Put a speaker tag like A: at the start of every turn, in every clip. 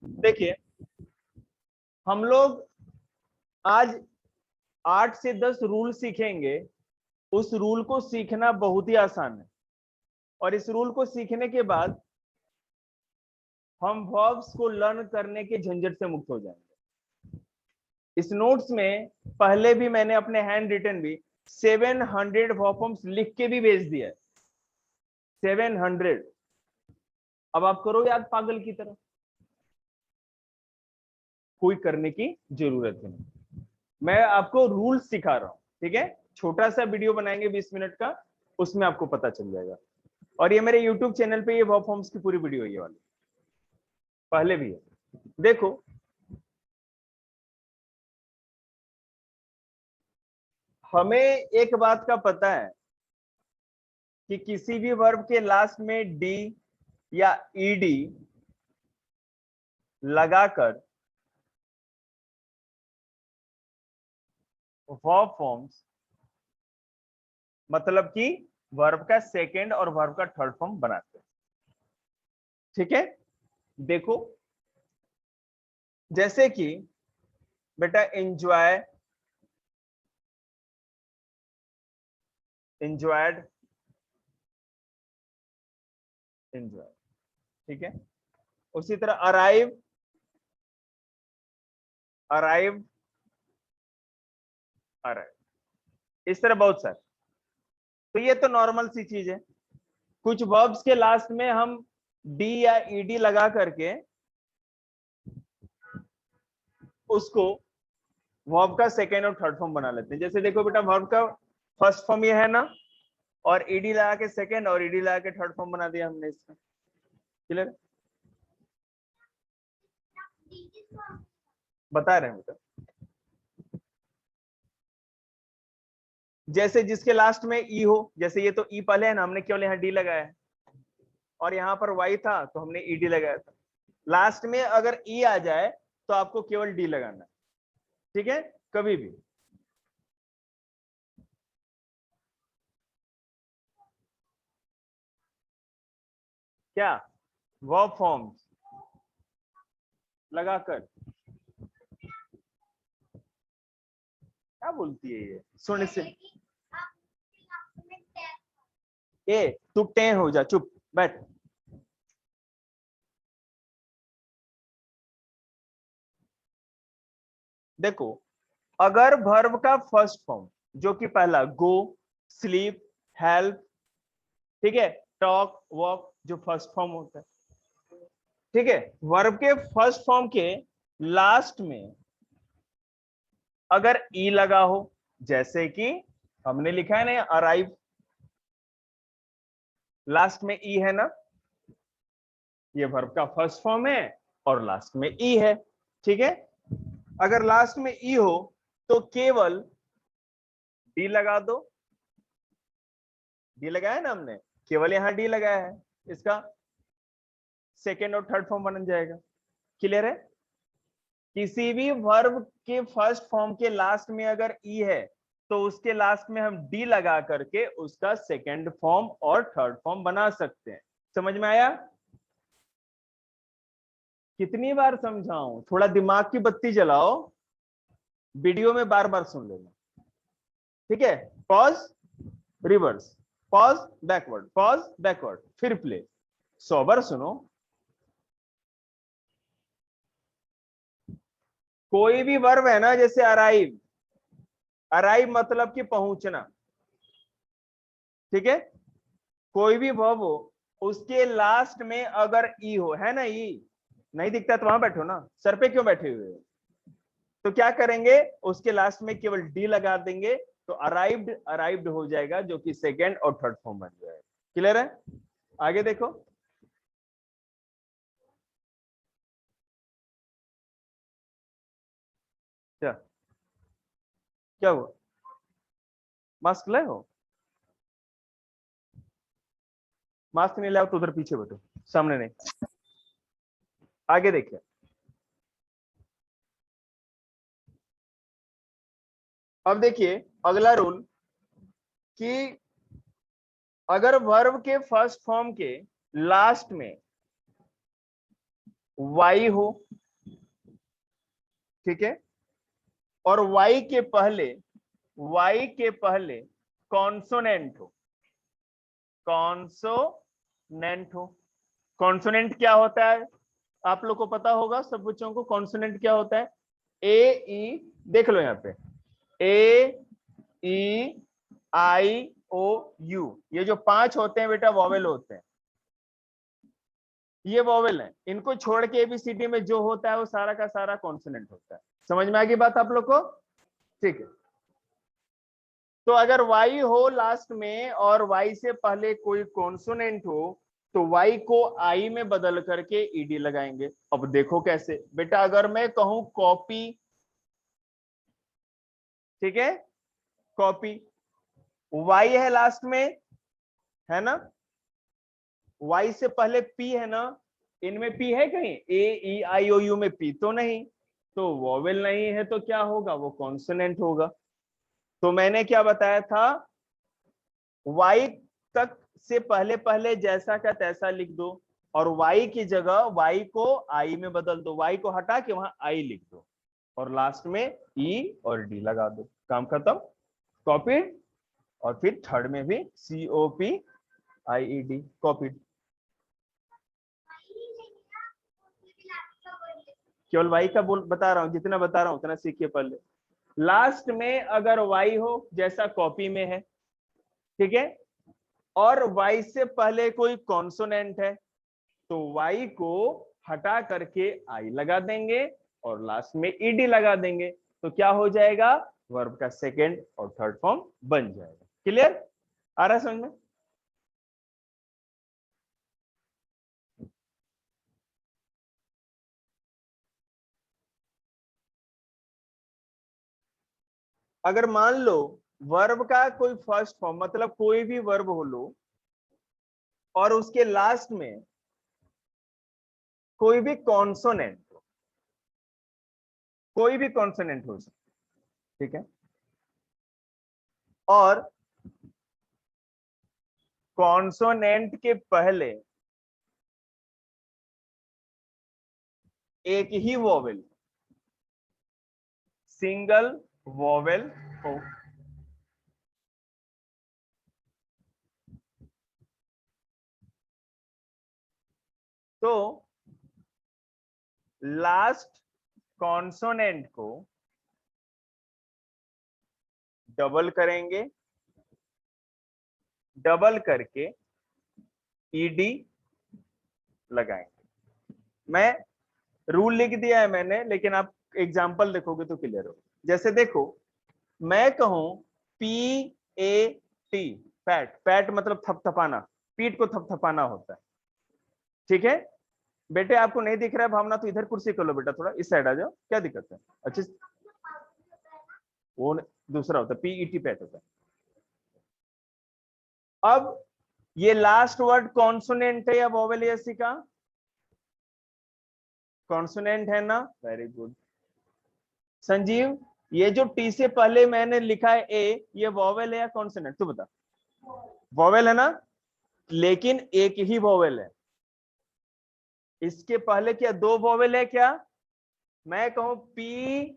A: देखिए हम लोग आज 8 से 10 रूल सीखेंगे। उस रूल को सीखना बहुत ही आसान है और इस रूल को सीखने के बाद हम वर्ब्स को लर्न करने के झंझट से मुक्त हो जाएंगे। इस नोट्स में पहले भी मैंने अपने हैंड रिटन भी 700 वर्ब फॉर्म्स लिख के भी भेज दिया है। 700। अब आप करो याद पागल की तरह, कोई करने की जरूरत नहीं। मैं आपको रूल सिखा रहा हूं, ठीक है। छोटा सा वीडियो बनाएंगे 20 मिनट का, उसमें आपको पता चल जाएगा। और ये मेरे YouTube चैनल पे ये वर्ब फॉर्म्स की पूरी वीडियो है, ये वाली पहले भी है, देखो। हमें एक बात का पता है कि किसी भी वर्ब के लास्ट में डी या ईडी लगाकर वर्ब फॉर्म्स मतलब कि वर्ब का सेकंड और वर्ब का थर्ड फॉर्म बनाते हैं, ठीक है। देखो जैसे कि बेटा एंजॉय, एंजॉयड, एंजॉय, ठीक है। उसी तरह अराइव, अराइव, अराइव, इस तरह बहुत सारे। तो ये तो नॉर्मल सी चीज है। कुछ वर्ब्स के लास्ट में हम डी या ईडी लगा करके उसको वर्ब का सेकेंड और थर्ड फॉर्म बना लेते हैं। जैसे देखो बेटा, वर्ब का फर्स्ट फॉर्म ये है ना, और ईडी लगा के सेकेंड और ईडी लगा के थर्ड फॉर्म बना दिया हमने इसका। क्लियर, बता रहे हैं बेटा। जैसे जिसके लास्ट में ई हो, जैसे ये तो ई पहले है ना, हमने केवल यहाँ डी लगाया है, और यहाँ पर वाई था तो हमने ईडी लगाया था। लास्ट में अगर ई आ जाए तो आपको केवल डी लगाना है, ठीक है, कभी भी। क्या वर्ब फॉर्म्स लगाकर, क्या बोलती है ये, सुन से। ए तू टें हो जा, चुप बैठ। देखो अगर वर्ब का फर्स्ट फॉर्म जो कि पहला गो, स्लीप, हेल्प, ठीक है, टॉक, वॉक, जो फर्स्ट फॉर्म होता है, ठीक है, वर्ब के फर्स्ट फॉर्म के लास्ट में अगर ई लगा हो, जैसे कि हमने लिखा है ना अराइव, लास्ट में ई है ना, ये वर्ब का फर्स्ट फॉर्म है और लास्ट में ई है, ठीक है। अगर लास्ट में ई हो तो केवल डी लगा दो, डी लगाया ना हमने, केवल यहां डी लगाया है, इसका सेकेंड और थर्ड फॉर्म बन जाएगा। क्लियर है। किसी भी वर्ब के फर्स्ट फॉर्म के लास्ट में अगर ई है तो उसके लास्ट में हम डी लगा करके उसका सेकेंड फॉर्म और थर्ड फॉर्म बना सकते हैं। समझ में आया? कितनी बार समझाऊं, थोड़ा दिमाग की बत्ती जलाओ, वीडियो में बार बार सुन लेना, ठीक है। Pause, reverse, pause, backward, pause, backward, फिर प्ले, 100 बार सुनो। कोई भी वर्ब है ना, जैसे अराइव, अराइव मतलब कि पहुंचना, ठीक है। कोई भी वर्ब हो उसके लास्ट में अगर ई हो, है ना, ई नहीं दिखता तो वहां बैठो ना, सर पे क्यों बैठे हुए हो? तो क्या करेंगे, उसके लास्ट में केवल डी लगा देंगे तो अराइव्ड, अराइव्ड हो जाएगा, जो कि सेकेंड और थर्ड फॉर्म बन जाएगा। क्लियर है? आगे देखो, क्या क्या हुआ, मास्क लाए हो? मास्क नहीं लाओ तो उधर पीछे बैठो, सामने नहीं। आगे देखिए, अब देखिए अगला रूल कि अगर वर्ब के फर्स्ट फॉर्म के लास्ट में वाई हो, ठीक है, और y के पहले कॉन्सोनेंट हो। कॉन्सोनेंट क्या होता है आप लोग को पता होगा, सब बच्चों को कॉन्सोनेंट क्या होता है। ए ई, देख लो यहाँ पे, ए ई आई ओ यू, ये जो 5 होते हैं बेटा वॉवेल होते हैं, ये वॉवेल है। इनको छोड़ के एबीसीडी में जो होता है वो सारा का सारा कॉन्सोनेंट होता है। समझ में आ गई बात आप लोग को, ठीक है। तो अगर y हो लास्ट में और y से पहले कोई कॉन्सोनेंट हो तो y को I में बदल करके ed लगाएंगे। अब देखो कैसे बेटा, अगर मैं कहूं कॉपी, ठीक है, कॉपी, y है लास्ट में, है ना, y से पहले p है ना, इनमें p है कहीं, a e i o u में p तो नहीं, तो वॉवेल नहीं है तो क्या होगा, वो कॉन्सोनेंट होगा। तो मैंने क्या बताया था, y तक से पहले पहले जैसा का तैसा लिख दो, और y की जगह y को i में बदल दो, y को हटा के वहां i लिख दो, और लास्ट में e और d लगा दो, काम खत्म, कॉपीड। और फिर थर्ड में भी COPIED, कॉपीड। केवल y का बोल बता रहा हूं, जितना बता रहा हूं उतना सीखिए पहले। लास्ट में अगर y हो जैसा कॉपी में है, ठीक है, और y से पहले कोई कॉन्सोनेंट है तो y को हटा करके i लगा देंगे और लास्ट में ed लगा देंगे, तो क्या हो जाएगा, वर्ब का सेकंड और थर्ड फॉर्म बन जाएगा। क्लियर, आ रहा है समझ में। अगर मान लो वर्ब का कोई फर्स्ट फॉर्म, मतलब कोई भी वर्ब हो लो और उसके लास्ट में कोई भी कॉन्सोनेंट हो, कोई भी कॉन्सोनेंट हो सकता, ठीक है, और कॉन्सोनेंट के पहले एक ही वोवेल, सिंगल वोवेल हो, तो लास्ट कॉन्सोनेंट को डबल करेंगे, डबल करके ईडी लगाएंगे। मैं रूल लिख दिया है मैंने, लेकिन आप एग्जांपल देखोगे तो क्लियर हो। जैसे देखो, मैं कहूं PAT, पैट, पैट मतलब थपथपाना, पीठ को थपथपाना होता है, ठीक है। बेटे आपको नहीं दिख रहा है भावना, तो इधर कुर्सी कर लो बेटा, थोड़ा इस साइड आ जाओ, क्या दिक्कत है, अच्छे, वो दूसरा होता है, PET पैट होता है। अब ये लास्ट वर्ड कॉन्सोनेंट है या वोवेल है, का कॉन्सोनेंट है ना, वेरी गुड। संजीव, ये जो टी से पहले मैंने लिखा है ए, ये वोवेल है या कॉन्सोनेंट, तू बता। वोवेल है ना, लेकिन एक ही वोवेल है, इसके पहले क्या दो वोवेल है क्या, मैं कहूं PAT,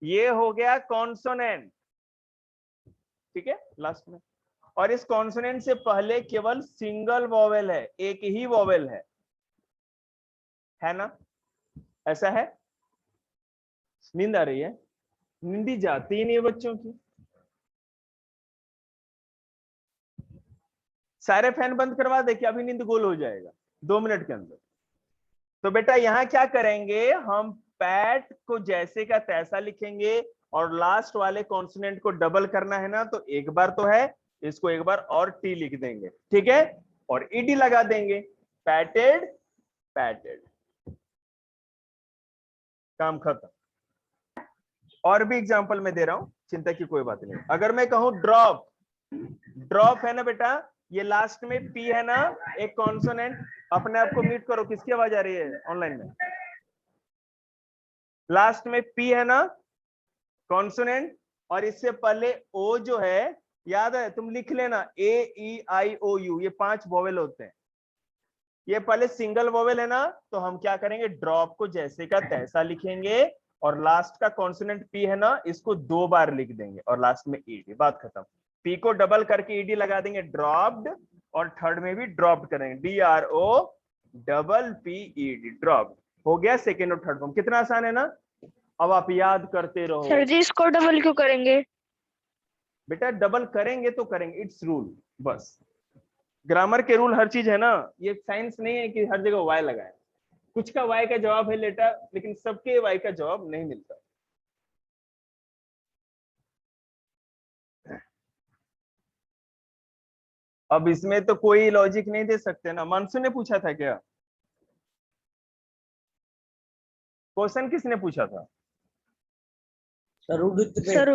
A: ये हो गया कॉन्सोनेंट, ठीक है, लास्ट में। और इस कॉन्सोनेंट से पहले केवल सिंगल वोवेल है, एक ही वोवेल है ना, ऐसा है। नींद आ रही है, नींद ही जाती ही नहीं है बच्चों की। सारे फैन बंद करवा दे कि अभी नींद गोल हो जाएगा 2 मिनट के अंदर। तो बेटा यहां क्या करेंगे, हम पैट को जैसे का तैसा लिखेंगे, और लास्ट वाले कॉन्सोनेंट को डबल करना है ना, तो एक बार तो है, इसको एक बार और टी लिख देंगे, ठीक है, और ईडी लगा देंगे, पैटेड, पैटेड, काम खत्म। और भी एग्जांपल मैं दे रहा हूं, चिंता की कोई बात नहीं। अगर मैं कहूं ड्रॉप, ड्रॉप है ना बेटा, ये लास्ट में पी है ना, एक कॉन्सोनेंट, अपने आप को म्यूट करो, किसकी आवाज आ रही है ऑनलाइन में, लास्ट में पी है ना कॉन्सोनेंट, और इससे पहले ओ जो है, याद है तुम लिख लेना, AEIOU, ये 5 वोवेल होते हैं, ये पहले सिंगल वोवेल है ना, तो हम क्या करेंगे, ड्रॉप को जैसे का तैसा लिखेंगे और लास्ट का कॉन्सोनेंट पी है ना, इसको 2 बार लिख देंगे और लास्ट में ईडी, बात खत्म। पी को डबल करके ईडी लगा देंगे, ड्रॉप्ड, और थर्ड में भी ड्रॉप्ड करेंगे, DROPPED, ड्रॉप हो गया सेकेंड और थर्ड फॉर्म। कितना आसान है ना। अब आप याद करते रहो।
B: सर जी इसको डबल क्यों करेंगे?
A: बेटा डबल करेंगे तो करेंगे, इट्स रूल, बस ग्रामर के रूल हर चीज है ना, ये साइंस नहीं है कि हर जगह वाई लगाए। कुछ का वाई का जवाब है लेटा, लेकिन सबके वाई का जवाब नहीं मिलता। अब इसमें तो कोई लॉजिक नहीं दे सकते ना। मानसू ने पूछा था क्या क्वेश्चन, किसने पूछा था?
C: सर उदित पे।
B: सर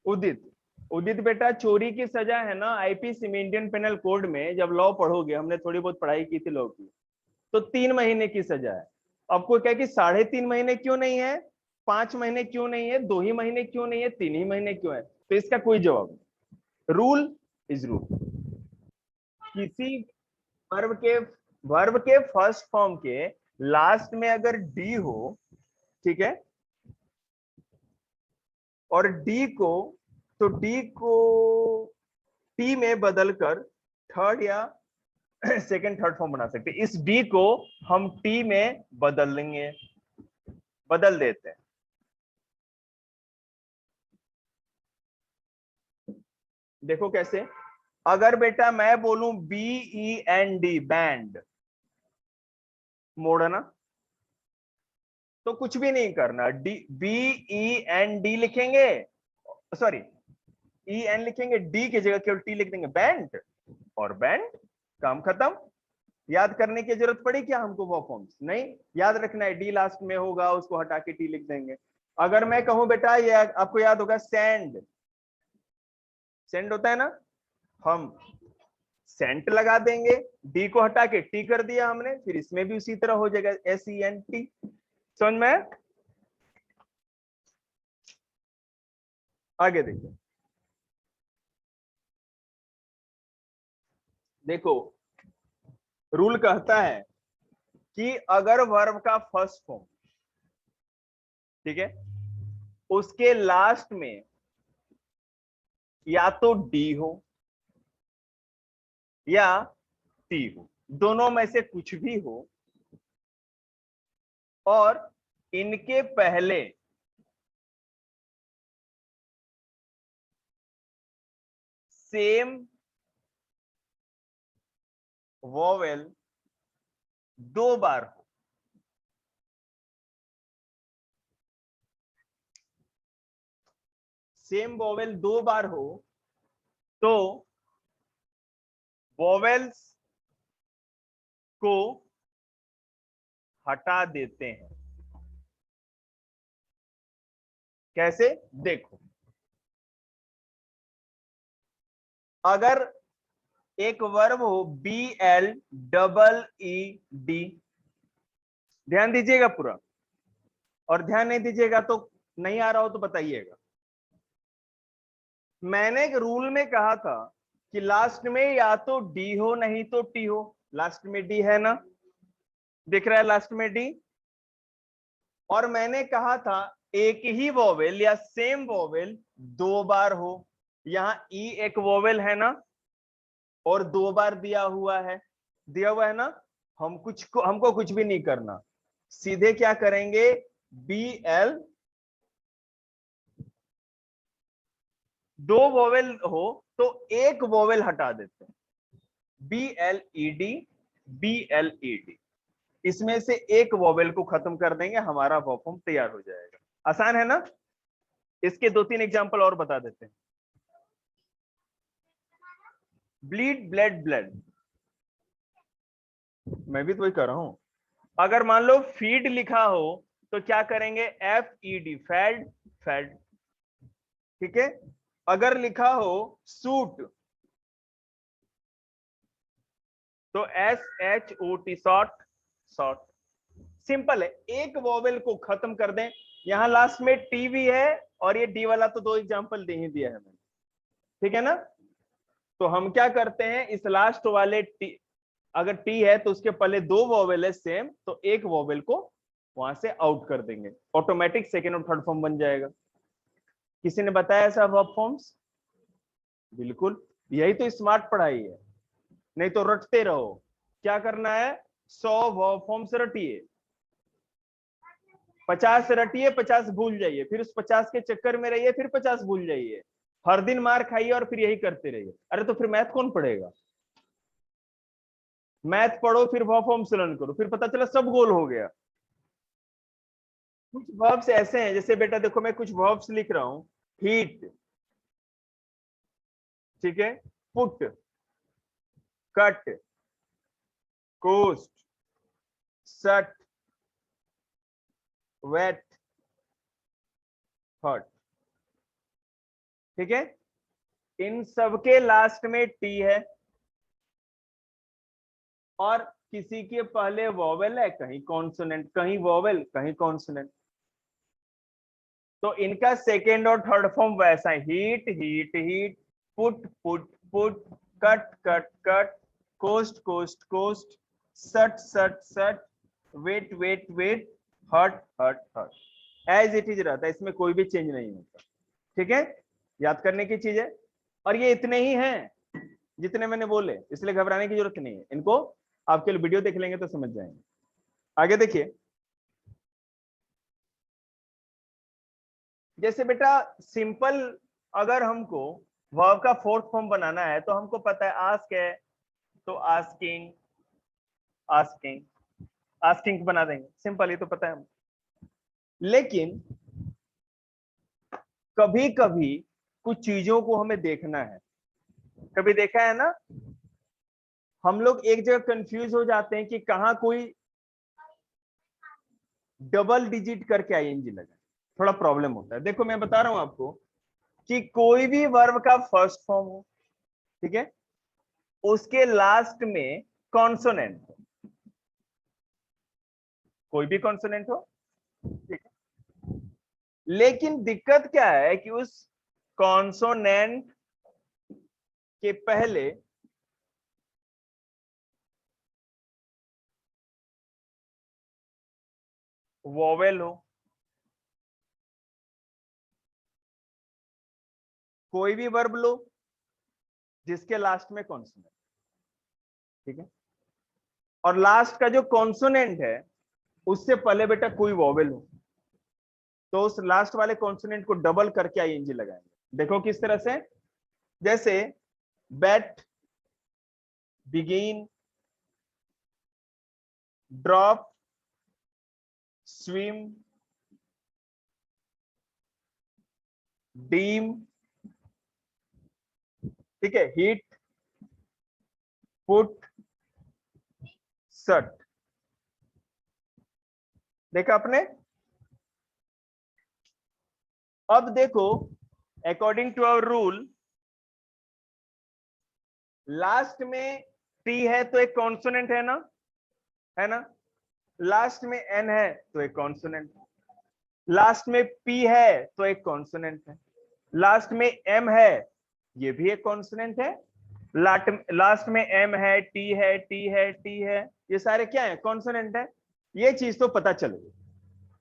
A: उदित। उदित बेटा, चोरी की सजा है ना आईपीसी में, इंडियन पेनल कोड में जब लॉ पढ़ोगे, हमने थोड़ी बहुत पढ़ाई की थी लॉ की, तो 3 महीने की सजा है। आपको क्या कि 3.5 महीने क्यों नहीं है, 5 महीने क्यों नहीं है, 2 ही महीने क्यों नहीं है, 3 ही महीने क्यों है? तो इसका कोई जवाब नहीं। Rule is rule. किसी वर्ब के फर्स्ट फॉर्म के लास्ट में अगर डी हो, ठीक है, और डी को, तो डी को टी में बदलकर थर्ड या सेकंड थर्ड फॉर्म बना सकते हैं। इस डी को हम टी में बदल लेंगे, बदल देते हैं। देखो कैसे, अगर बेटा मैं बोलूं BEND, बैंड, मोड़ना, तो कुछ भी नहीं करना, BEND लिखेंगे, सॉरी EN लिखेंगे, डी की जगह केवल टी लिख देंगे, बैंड, और बैंड, काम खत्म। याद करने की जरूरत पड़ी क्या हमको वो फॉर्म्स? नहीं, याद रखना है डी लास्ट में होगा, उसको हटा के टी लिख देंगे। अगर मैं कहूं बेटा, ये आपको याद होगा सैंड, सेंड होता है ना, हम सेंट लगा देंगे, डी को हटा के टी कर दिया हमने, फिर इसमें भी उसी तरह हो जाएगा, SENT। समझ में? आगे देखिए, देखो रूल कहता है कि अगर वर्ब का फर्स्ट फॉर्म, ठीक है, उसके लास्ट में या तो डी हो या टी हो, दोनों में से कुछ भी हो, और इनके पहले सेम वोवेल 2 बार हो, सेम वोवेल 2 बार हो, तो वोवेल्स को हटा देते हैं। कैसे? देखो, अगर एक वर्ब हो BLEED, ध्यान दीजिएगा पूरा, और ध्यान नहीं दीजिएगा तो नहीं आ रहा हो तो बताइएगा। मैंने एक रूल में कहा था कि लास्ट में या तो डी हो नहीं तो टी हो, लास्ट में डी है ना, दिख रहा है लास्ट में डी, और मैंने कहा था एक ही वोवेल या सेम वोवेल 2 बार हो, यहां ई एक वोवेल है ना, और 2 बार दिया हुआ है, दिया हुआ है ना, हमको कुछ भी नहीं करना, सीधे क्या करेंगे, BL, 2 वोवेल हो तो एक वोवेल हटा देते हैं, BLED, इसमें से एक वोवेल को खत्म कर देंगे, हमारा वर्ब फॉर्म तैयार हो जाएगा। आसान है ना। इसके 2-3 एग्जांपल और बता देते हैं। ब्लीड, ब्लड, ब्लड, मैं भी तो वही कर रहा हूं। अगर मान लो फीड लिखा हो तो क्या करेंगे, FED, फेड, फेड, ठीक है। अगर लिखा हो सूट तो SHOT, शॉर्ट, शॉर्ट। सिंपल है, एक वोवेल को खत्म कर दें। यहां लास्ट में टी भी है, और ये डी वाला तो 2 एग्जांपल दे ही दिया है मैंने, ठीक है ना। तो हम क्या करते हैं, इस लास्ट वाले टी, अगर टी है तो उसके पहले 2 वॉवेल है सेम, तो एक वॉवेल को वहां से आउट कर देंगे, ऑटोमेटिक सेकेंड और थर्ड फॉर्म बन जाएगा। किसी ने बताया ऐसा वर्ब फॉर्म्स? बिल्कुल, यही तो स्मार्ट पढ़ाई है, नहीं तो रटते रहो। क्या करना है, 100 वर्ब फॉर्म्स रटिए, 50 रटिए, 50 भूल जाइए, फिर उस 50 के चक्कर में रहिए, फिर 50 भूल जाइए, हर दिन मार खाइए और फिर यही करते रहिए। अरे तो फिर मैथ कौन पढ़ेगा? मैथ पढ़ो, फिर वर्ब फॉर्म्स लर्न करो, फिर पता चला सब गोल हो गया। कुछ वर्ब्स ऐसे हैं, जैसे बेटा देखो मैं कुछ वर्ब्स लिख रहा हूं, हीट, ठीक है, पुट, कट, कोस्ट, सट, वेट, हॉट, ठीक है। इन सबके लास्ट में टी है और किसी के पहले वॉवेल है, कहीं कॉन्सोनेंट, कहीं वॉवेल, कहीं कॉन्सोनेंट। तो इनका सेकेंड और थर्ड फॉर्म वैसा है, heat heat heat, put put put, cut cut cut, cost cost cost, shut shut सट, वेट वेट वेट, हट हट हट, एज इट इज रहता है, इसमें कोई भी चेंज नहीं होता। ठीक है, याद करने की चीज है। और ये इतने ही हैं जितने मैंने बोले, इसलिए घबराने की जरूरत नहीं है। इनको आपके लिए वीडियो देख लेंगे तो समझ जाएंगे। आगे देखिए, जैसे बेटा सिंपल, अगर हमको वर्ब का फोर्थ फॉर्म बनाना है तो हमको पता है आस्क है, तो आस्किंग, आस्किंग, आस्किंग बना देंगे, सिंपल, ये तो पता है हम। लेकिन कभी कभी कुछ चीजों को हमें देखना है, कभी देखा है ना, हम लोग एक जगह कंफ्यूज हो जाते हैं कि कहां कोई डबल डिजिट करके आईएनजी लगा, थोड़ा प्रॉब्लम होता है। देखो मैं बता रहा हूं आपको कि कोई भी वर्ब का फर्स्ट फॉर्म हो, ठीक है, उसके लास्ट में कॉन्सोनेंट हो, कोई भी कॉन्सोनेंट हो, ठीक है, लेकिन दिक्कत क्या है कि उस कॉन्सोनेंट के पहले वोवेल हो, कोई भी वर्ब लो जिसके लास्ट में कॉन्सोनेंट, ठीक है, और लास्ट का जो कॉन्सोनेंट है उससे पहले बेटा कोई वोवेल हो, तो उस लास्ट वाले कॉन्सोनेंट को डबल करके आईएनजी लगाएंगे। देखो किस तरह से, जैसे bat, begin, drop, swim, deem, ठीक है, हिट, पुट, सट। देखा आपने? अब देखो, according to our rule, last में टी है तो एक कॉन्सोनेंट है ना, है ना, लास्ट में एन है तो एक कॉन्सोनेंट, लास्ट में पी है तो एक कॉन्सोनेंट है, लास्ट में एम है, ये भी एक कॉन्सोनेंट है, लास्ट में एम है, टी है, टी है, टी है, ये सारे क्या है, कॉन्सोनेंट है। ये चीज तो पता चल गई।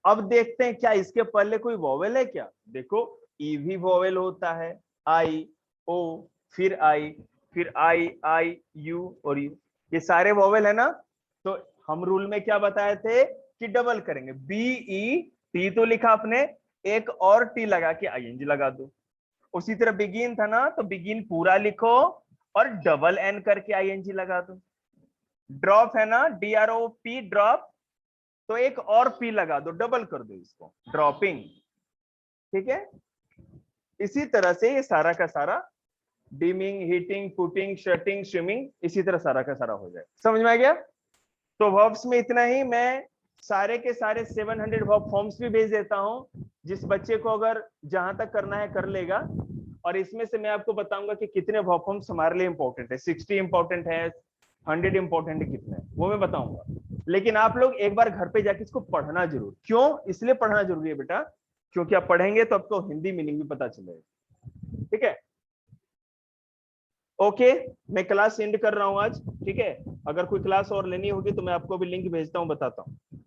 A: अब देखते हैं क्या इसके पहले कोई वॉवेल है क्या। देखो ई भी वॉवेल होता है, आई, ओ, फिर आई, फिर आई यू और यू, ये सारे वॉवेल है ना। तो हम रूल में क्या बताए थे कि डबल करेंगे, बी ई टी तो लिखा आपने, एक और टी लगा के आईएनजी लगा दो। उसी तरह बिगिन था ना, तो बिगिन पूरा लिखो और डबल एन करके आईएनजी लगा दो। ड्रॉप है ना, DROP ड्रॉप, तो एक और पी लगा दो, डबल कर दो इसको, ड्रॉपिंग, ठीक है। इसी तरह से ये सारा का सारा deeming, heating, putting, shutting, swimming, इसी तरह सारा का सारा हो जाए। समझ में आ गया? तो वर्ब्स में इतना ही। मैं सारे के सारे 700 वर्ब फॉर्म्स भी भेज देता हूं, जिस बच्चे को अगर जहां तक करना है कर लेगा। और इसमें से मैं आपको बताऊंगा कि कितने वर्ब फॉर्म्स हमारे लिए इंपॉर्टेंट है, 60 इंपॉर्टेंट है, 100 इंपॉर्टेंट है, कितने, वो मैं बताऊंगा। लेकिन आप लोग एक बार घर पे जाके इसको पढ़ना जरूर। क्यों इसलिए पढ़ना जरूरी है बेटा, क्योंकि आप पढ़ेंगे तो आपको हिंदी मीनिंग भी पता चलेगा, ठीक है। ओके, मैं क्लास एंड कर रहा हूं आज, ठीक है। अगर कोई क्लास और लेनी होगी तो मैं आपको भी लिंक भेजता हूं, बताता हूं।